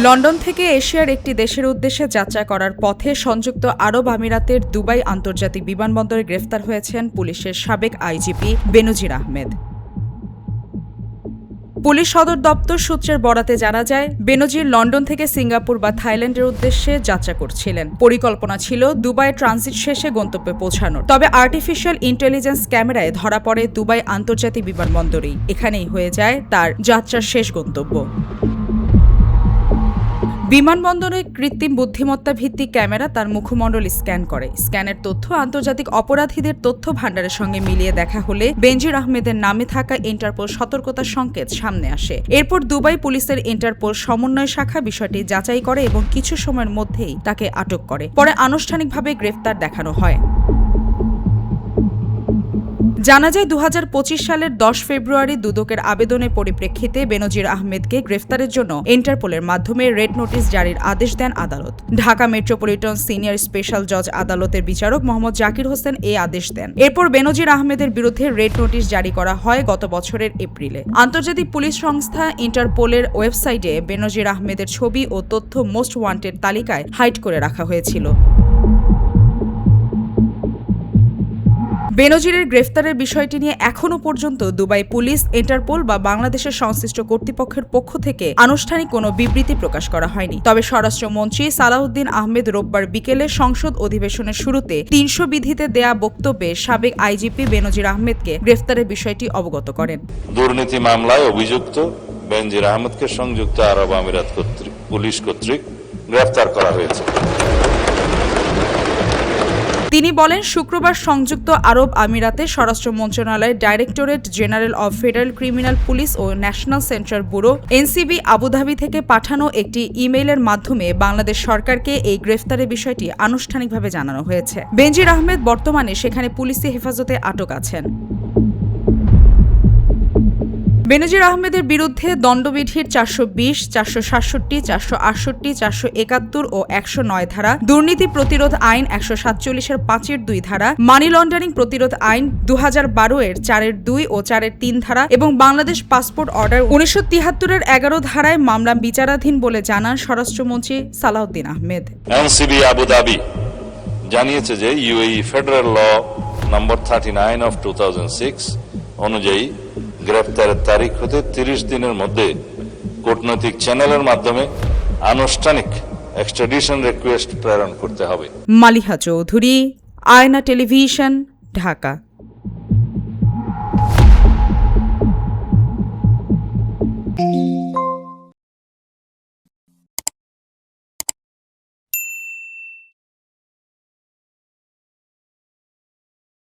London থেকে এশিয়ার একটি দেশের উদ্দেশ্যে যাত্রা করার পথে সংযুক্ত আরব আমিরাতের দুবাই আন্তর্জাতিক বিমানবন্দরে গ্রেফতার হয়েছেন পুলিশের সাবেক আইজিপি বেনজির আহমেদ। পুলিশ সদর দপ্তর সূত্রের বরাতে জানা যায়, বেনজির লন্ডন থেকে সিঙ্গাপুর বা থাইল্যান্ডের উদ্দেশ্যে যাত্রা করছিলেন। পরিকল্পনা ছিল দুবাই ট্রানজিট শেষে গন্তব্যে পৌঁছানোর। তবে আর্টিফিশিয়াল ইন্টেলিজেন্স ক্যামেরায় ধরা পড়ে দুবাই আন্তর্জাতিক বিমানবন্দরেই। এখানেই হয়ে যায় তার যাত্রার শেষ গন্তব্য। বিমানবন্দরে কৃত্রিম বুদ্ধিমত্তা ভিত্তিক ক্যামেরা তার মুখমণ্ডল স্ক্যান করে। স্ক্যানের তথ্য আন্তর্জাতিক অপরাধীদের তথ্য ভাণ্ডারের সঙ্গে মিলিয়ে দেখা হলে বেনজির আহমেদের নামে থাকা ইন্টারপোল সতর্কতার সংকেত সামনে আসে। এরপর দুবাই পুলিশের ইন্টারপোল সমন্বয় শাখা বিষয়টি যাচাই করে এবং কিছু সময়ের মধ্যেই তাকে আটক করে। পরে আনুষ্ঠানিকভাবে গ্রেফতার দেখানো হয়। জানা যায় ২০২৫ সালের ১০ ফেব্রুয়ারি দুদকের আবেদনের পরিপ্রেক্ষিতে বেনজির আহমেদকে গ্রেফতারের জন্য ইন্টারপোলের মাধ্যমে রেড নোটিশ জারির আদেশ দেন আদালত। ঢাকা মেট্রোপলিটন সিনিয়র স্পেশাল জজ আদালতের বিচারক মোহাম্মদ জাকির হোসেন এই আদেশ দেন। এরপর বেনজির আহমেদের বিরুদ্ধে রেড নোটিশ জারি করা হয় গত বছরের এপ্রিলে। আন্তর্জাতিক পুলিশ সংস্থা ইন্টারপোলের ওয়েবসাইটে বেনজির আহমেদের ছবি ও তথ্য মোস্ট ওয়ান্টেড তালিকায় হাইড করে রাখা হয়েছিল। বেনজিরের গ্রেফতারের বিষয়টি নিয়ে এখনও পর্যন্ত দুবাই পুলিশ, ইন্টারপোল বা বাংলাদেশের সংশ্লিষ্ট কর্তৃপক্ষের পক্ষ থেকে আনুষ্ঠানিক কোনো বিবৃতি প্রকাশ করা হয়নি। তবে স্বরাষ্ট্রমন্ত্রী সালাউদ্দিন আহমেদ রোববার বিকেলে সংসদ অধিবেশনের শুরুতে ৩০০ বিধিতে দেয়া বক্তব্যে সাবেক আইজিপি বেনজির আহমেদকে গ্রেফতারের বিষয়টি অবগত করেন। দুর্নীতি মামলায় অভিযুক্ত বেনজির আহমেদকে সংযুক্ত আরব আমিরাত পুলিশ কর্তৃক গ্রেফতার করা হয়েছে। তিনি বলেন, শুক্রবার সংযুক্ত আরব আমিরাতে স্বরাষ্ট্র মন্ত্রণালয়ের directorate general of federal criminal police ও national central bureau NCB Abu Dhabi থেকে পাঠানো একটি ইমেইলের মাধ্যমে বাংলাদেশ সরকারকে এই গ্রেফতারের বিষয়টি আনুষ্ঠানিকভাবে জানানো হয়েছে। বেনজির আহমেদ বর্তমানে সেখানে পুলিশি হেফাজতে আটক আছেন। বেনজির আহমেদের বিরুদ্ধে দণ্ডবিধির ৪২০, ৪৬৭, ৪৬৮, ৪৭১ ও ১০৯ ধারা, দুর্নীতি প্রতিরোধ আইন ১৪৭-এর ৫-২ ধারা, মানি লন্ডারিং প্রতিরোধ আইন ২০১২-এর ৪-২ ও ৪-৩ ধারা এবং বাংলাদেশ পাসপোর্ট অর্ডার ১৯৭৩-এর ১১ ধারায় মামলা বিচারাধীন বলে জানান স্বরাষ্ট্রমন্ত্রী সালাউদ্দিন আহমেদ। এনসিবি আবুধাবি জানিয়েছে যে UAE federal law number 39 of 2006 অনুযায়ী গ্রেফতারের তারিখ হতে ৩০ দিনের মধ্যে কূটনৈতিক চ্যানেলের মাধ্যমে আনুষ্ঠানিক এক্সট্রাডিশন রিকোয়েস্ট প্রেরণ করতে হবে। মালিহা চৌধুরী, আয়না টেলিভিশন, ঢাকা।